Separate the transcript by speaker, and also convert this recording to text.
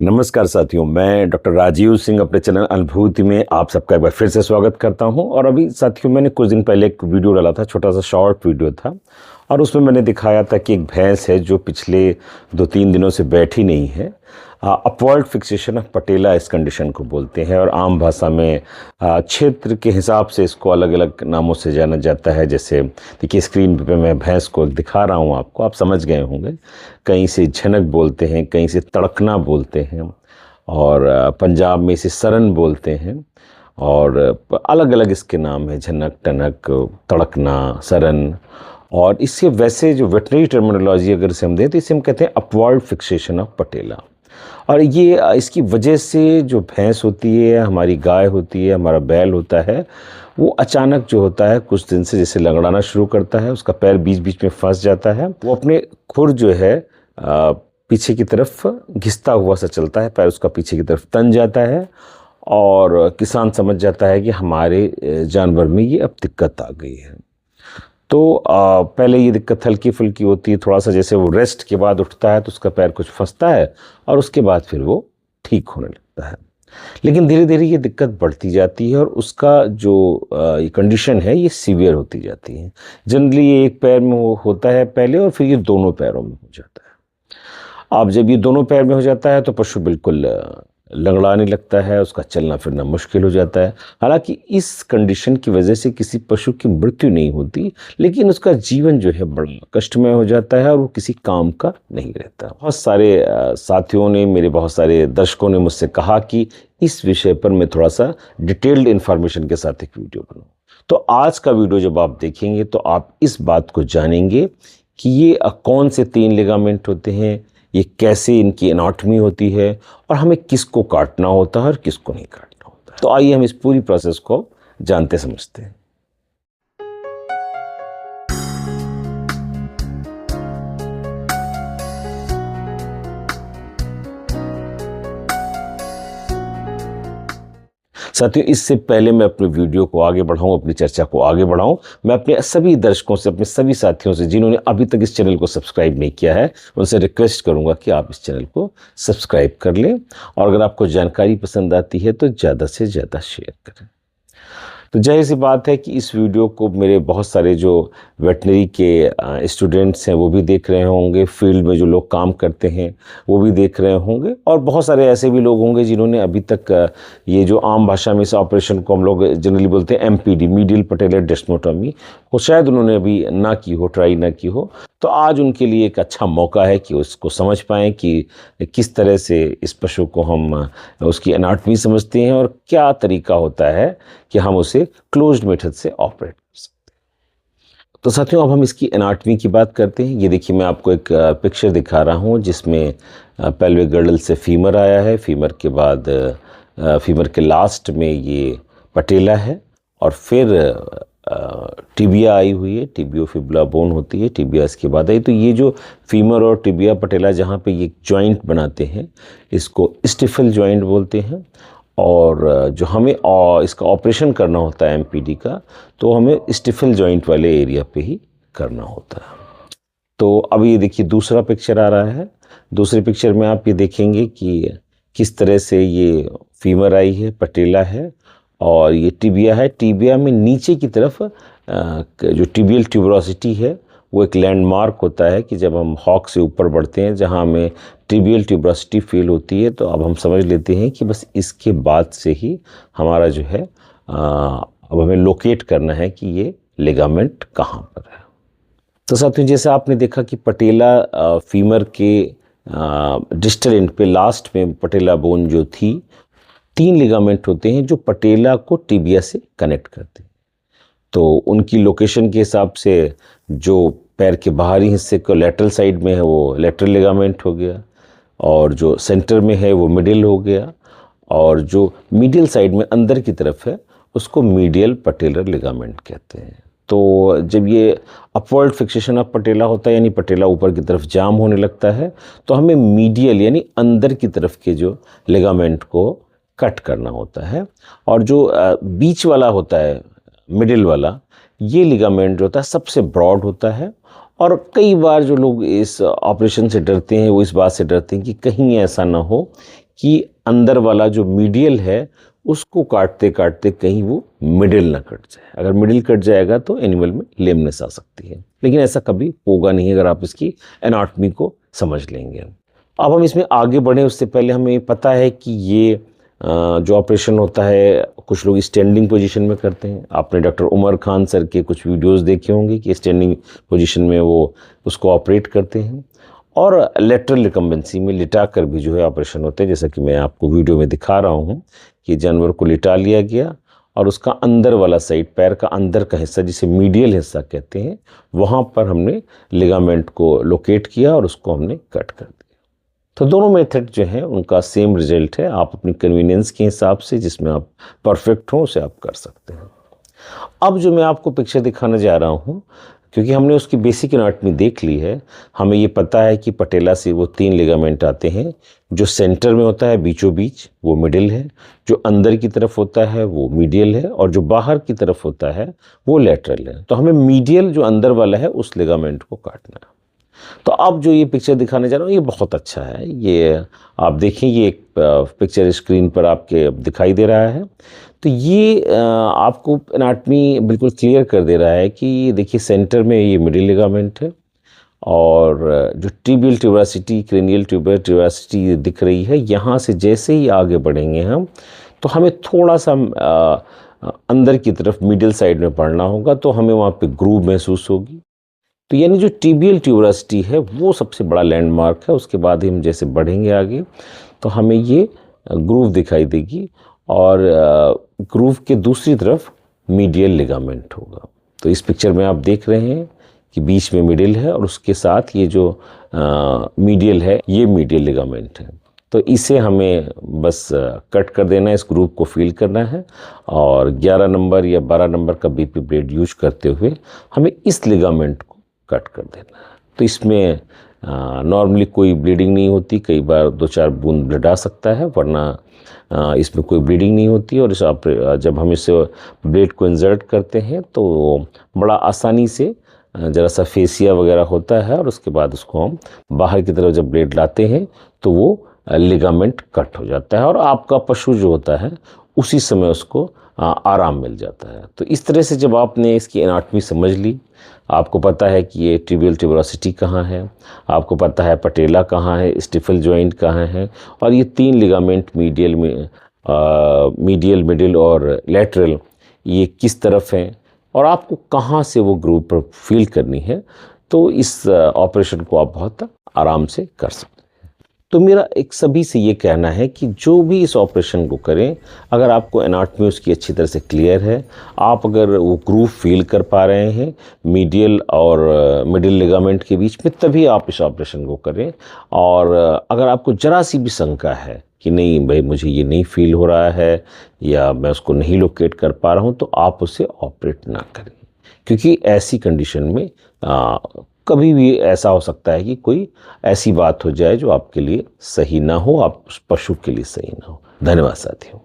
Speaker 1: नमस्कार साथियों, मैं डॉक्टर राजीव सिंह अपने चैनल अनुभूति में आप सबका एक बार फिर से स्वागत करता हूं। और अभी साथियों मैंने कुछ दिन पहले एक वीडियो डाला था, छोटा सा शॉर्ट वीडियो था, और उसमें मैंने दिखाया था कि एक भैंस है जो पिछले 2-3 दिनों से बैठी नहीं है। अपवर्ड फिक्सेशन ऑफ पटेला इस कंडीशन को बोलते हैं, और आम भाषा में क्षेत्र के हिसाब से इसको अलग अलग नामों से जाना जाता है। जैसे देखिए स्क्रीन पे मैं भैंस को दिखा रहा हूँ आपको, आप समझ गए होंगे। कहीं से झनक बोलते हैं, कहीं से तड़कना बोलते हैं, और पंजाब में इसे सरन बोलते हैं, और अलग अलग इसके नाम हैं, झनक, टनक, तड़कना, सरन। और इससे वैसे जो वेटनरी टर्मिनोलॉजी अगर इसे हम दें तो इसे हम कहते हैं अपवर्ड फिक्सेशन ऑफ पटेला। और ये इसकी वजह से जो भैंस होती है, हमारी गाय होती है, हमारा बैल होता है, वो अचानक जो होता है कुछ दिन से जैसे लंगड़ाना शुरू करता है, उसका पैर बीच बीच में फंस जाता है, वो अपने खुर जो है पीछे की तरफ घिसता हुआ सा चलता है, पैर उसका पीछे की तरफ तन जाता है, और किसान समझ जाता है कि हमारे जानवर में ये अब दिक्कत आ गई है। तो पहले ये दिक्कत हल्की फुल्की होती है, थोड़ा सा जैसे वो रेस्ट के बाद उठता है तो उसका पैर कुछ फंसता है, और उसके बाद फिर वो ठीक होने लगता है। लेकिन धीरे धीरे ये दिक्कत बढ़ती जाती है, और उसका जो ये कंडीशन है ये सीवियर होती जाती है। जनरली ये एक पैर में होता है पहले, और फिर ये दोनों पैरों में हो जाता है। अब जब ये दोनों पैर में हो जाता है तो पशु बिल्कुल लंगड़ाने लगता है, उसका चलना फिरना मुश्किल हो जाता है। हालांकि इस कंडीशन की वजह से किसी पशु की मृत्यु नहीं होती, लेकिन उसका जीवन जो है बड़ा कष्टमय हो जाता है, और वो किसी काम का नहीं रहता। बहुत सारे साथियों ने, मेरे बहुत सारे दर्शकों ने मुझसे कहा कि इस विषय पर मैं थोड़ा सा डिटेल्ड इन्फॉर्मेशन के साथ एक वीडियो बनाऊं। तो आज का वीडियो जब आप देखेंगे तो आप इस बात को जानेंगे कि ये कौन से 3 लिगामेंट होते हैं, ये कैसे इनकी एनाटॉमी होती है, और हमें किसको काटना होता है और किसको नहीं काटना होता है। तो आइए हम इस पूरी प्रोसेस को जानते समझते हैं। साथियों, इससे पहले मैं अपने वीडियो को आगे बढ़ाऊं, अपनी चर्चा को आगे बढ़ाऊं, मैं अपने सभी दर्शकों से, अपने सभी साथियों से जिन्होंने अभी तक इस चैनल को सब्सक्राइब नहीं किया है, उनसे रिक्वेस्ट करूंगा कि आप इस चैनल को सब्सक्राइब कर लें, और अगर आपको जानकारी पसंद आती है तो ज़्यादा से ज़्यादा शेयर करें। तो जाहिर सी बात है कि इस वीडियो को मेरे बहुत सारे जो वेटनरी के स्टूडेंट्स हैं वो भी देख रहे होंगे, फील्ड में जो लोग काम करते हैं वो भी देख रहे होंगे, और बहुत सारे ऐसे भी लोग होंगे जिन्होंने अभी तक ये जो आम भाषा में इस ऑपरेशन को हम लोग जनरली बोलते हैं MPD, मीडियल पटेलर डेस्मोटोमी, वो शायद उन्होंने अभी ना की हो, ट्राई ना की हो। तो आज उनके लिए एक अच्छा मौका है कि उसको समझ पाएँ कि किस तरह से इस पशु को हम उसकी एनाटॉमी समझते हैं, और क्या तरीका होता है कि हम उसे क्लोज्ड मेथड से ऑपरेट कर सकते हैं। तो साथियों, अब हम इसकी एनाटॉमी की बात करते हैं। ये देखिए मैं आपको एक पिक्चर दिखा रहा हूँ जिसमें पेल्विक गर्डल से फीमर आया है, फीमर के बाद फीमर के लास्ट में ये पटेला है, और फिर टिबिया आई हुई है, टिबियोफिबुला बोन होती है, टिबिया इसके बाद आई। तो ये जो फीमर और टिबिया पटेला जहाँ पे ये जॉइंट बनाते हैं, इसको स्टिफल जॉइंट बोलते हैं। और जो हमें इसका ऑपरेशन करना होता है MPD का, तो हमें स्टिफल जॉइंट वाले एरिया पे ही करना होता है। तो अब ये देखिए दूसरा पिक्चर आ रहा है। दूसरे पिक्चर में आप ये देखेंगे कि किस तरह से ये फीमर आई है, पटेला है, और ये टिबिया है। टिबिया में नीचे की तरफ जो टिबियल ट्यूबरोसिटी है वो एक लैंडमार्क होता है कि जब हम हॉक से ऊपर बढ़ते हैं जहाँ हमें टिबियल ट्यूबरोसिटी फील होती है, तो अब हम समझ लेते हैं कि बस इसके बाद से ही हमारा जो है अब हमें लोकेट करना है कि ये लिगामेंट कहाँ पर है। तो साथियों, जैसे आपने देखा कि पटेला फीमर के डिस्टल एंड पे लास्ट में पटेला बोन जो थी, 3 लिगामेंट होते हैं जो पटेला को टिबिया से कनेक्ट करते हैं। तो उनकी लोकेशन के हिसाब से जो पैर के बाहरी हिस्से को लेटरल साइड में है वो लेटरल लिगामेंट हो गया, और जो सेंटर में है वो मिडिल हो गया, और जो मीडियल साइड में अंदर की तरफ है उसको मीडियल पटेलर लिगामेंट कहते हैं। तो जब ये अपवर्ड फिक्सेशन ऑफ पटेला होता है, यानी पटेला ऊपर की तरफ जाम होने लगता है, तो हमें मीडियल यानी अंदर की तरफ के जो लिगामेंट को कट करना होता है। और जो बीच वाला होता है, मिडिल वाला, ये लिगामेंट जो होता है सबसे ब्रॉड होता है, और कई बार जो लोग इस ऑपरेशन से डरते हैं वो इस बात से डरते हैं कि कहीं ऐसा ना हो कि अंदर वाला जो मीडियल है उसको काटते काटते कहीं वो मिडिल ना कट जाए। अगर मिडिल कट जाएगा तो एनिमल में लेमनेस आ सकती है, लेकिन ऐसा कभी होगा नहीं अगर आप इसकी एनाटॉमी को समझ लेंगे। अब हम इसमें आगे बढ़ें उससे पहले हमें पता है कि ये जो ऑपरेशन होता है कुछ लोग स्टैंडिंग पोजीशन में करते हैं। आपने डॉक्टर उमर खान सर के कुछ वीडियोस देखे होंगे कि स्टैंडिंग पोजीशन में वो उसको ऑपरेट करते हैं, और लेटरल रिकम्बेंसी में लिटा कर भी जो है ऑपरेशन होते हैं, जैसा कि मैं आपको वीडियो में दिखा रहा हूँ कि जानवर को लिटा लिया गया और उसका अंदर वाला साइड, पैर का अंदर का हिस्सा जिसे मीडियल हिस्सा कहते हैं, वहाँ पर हमने लिगामेंट को लोकेट किया और उसको हमने कट कर दिया। तो दोनों मेथड जो हैं उनका सेम रिजल्ट है। आप अपनी कन्वीनियंस के हिसाब से जिसमें आप परफेक्ट हो उसे आप कर सकते हैं। अब जो मैं आपको पिक्चर दिखाने जा रहा हूँ, क्योंकि हमने उसकी बेसिक एनाटॉमी देख ली है, हमें ये पता है कि पटेला से वो 3 लिगामेंट आते हैं। जो सेंटर में होता है बीचों बीच वो मिडिल है, जो अंदर की तरफ होता है वो मीडियल है, और जो बाहर की तरफ होता है वो लेटरल है। तो हमें मीडियल जो अंदर वाला है उस लिगामेंट को काटना है। तो अब जो ये पिक्चर दिखाने जा रहा हूँ ये बहुत अच्छा है। ये आप देखें, ये एक पिक्चर स्क्रीन पर आपके दिखाई दे रहा है। तो ये आपको एनाटॉमी बिल्कुल क्लियर कर दे रहा है कि देखिए सेंटर में ये मिडिल लिगामेंट है, और जो टिबियल ट्यूबरसिटी, क्रेनियल ट्यूबर ट्यूबरसिटी दिख रही है, यहाँ से जैसे ही आगे बढ़ेंगे हम तो हमें थोड़ा सा अंदर की तरफ मिडिल साइड में पढ़ना होगा, तो हमें वहाँ पे ग्रूव महसूस होगी। तो यानी जो टिबियल ट्यूबरसिटी है वो सबसे बड़ा लैंडमार्क है। उसके बाद ही हम जैसे बढ़ेंगे आगे तो हमें ये ग्रूव दिखाई देगी, और ग्रूव के दूसरी तरफ मीडियल लिगामेंट होगा। तो इस पिक्चर में आप देख रहे हैं कि बीच में मिडिल है और उसके साथ ये जो मीडियल है ये मीडियल लिगामेंट है। तो इसे हमें बस कट कर देना है, इस ग्रुप को फील करना है, और 11 नंबर या 12 नंबर का बीपी ब्लेड यूज करते हुए हमें इस लिगामेंट को कट कर देना है। तो इसमें नॉर्मली कोई ब्लीडिंग नहीं होती, कई बार 2-4 बूंद ब्लड आ सकता है, वरना इसमें कोई ब्लीडिंग नहीं होती। और जब हम इस ब्लेड को इंसर्ट करते हैं तो बड़ा आसानी से ज़रा सा फेसिया वगैरह होता है, और उसके बाद उसको हम बाहर की तरफ जब ब्लेड लाते हैं तो वो लिगामेंट कट हो जाता है, और आपका पशु जो होता है उसी समय उसको आराम मिल जाता है। तो इस तरह से जब आपने इसकी एनाटॉमी समझ ली, आपको पता है कि ये टिबियल ट्यूबरसिटी कहाँ है, आपको पता है पटेला कहाँ है, स्टिफल जॉइंट कहाँ है, और ये 3 लिगामेंट मीडियल में मीडियल, मिडिल और लेटरल ये किस तरफ हैं, और आपको कहाँ से वो ग्रूव पर फील करनी है, तो इस ऑपरेशन को आप बहुत आराम से कर सकते हैं। तो मेरा एक सभी से ये कहना है कि जो भी इस ऑपरेशन को करें, अगर आपको एनाटॉमी उसकी अच्छी तरह से क्लियर है, आप अगर वो ग्रूव फील कर पा रहे हैं मीडियल और मिडिल लिगामेंट के बीच में, तभी आप इस ऑपरेशन को करें। और अगर आपको जरा सी भी शंका है कि नहीं भाई मुझे ये नहीं फील हो रहा है या मैं उसको नहीं लोकेट कर पा रहा हूँ, तो आप उसे ऑपरेट ना करें, क्योंकि ऐसी कंडीशन में कभी भी ऐसा हो सकता है कि कोई ऐसी बात हो जाए जो आपके लिए सही ना हो, आप उस पशु के लिए सही ना हो। धन्यवाद साथियों।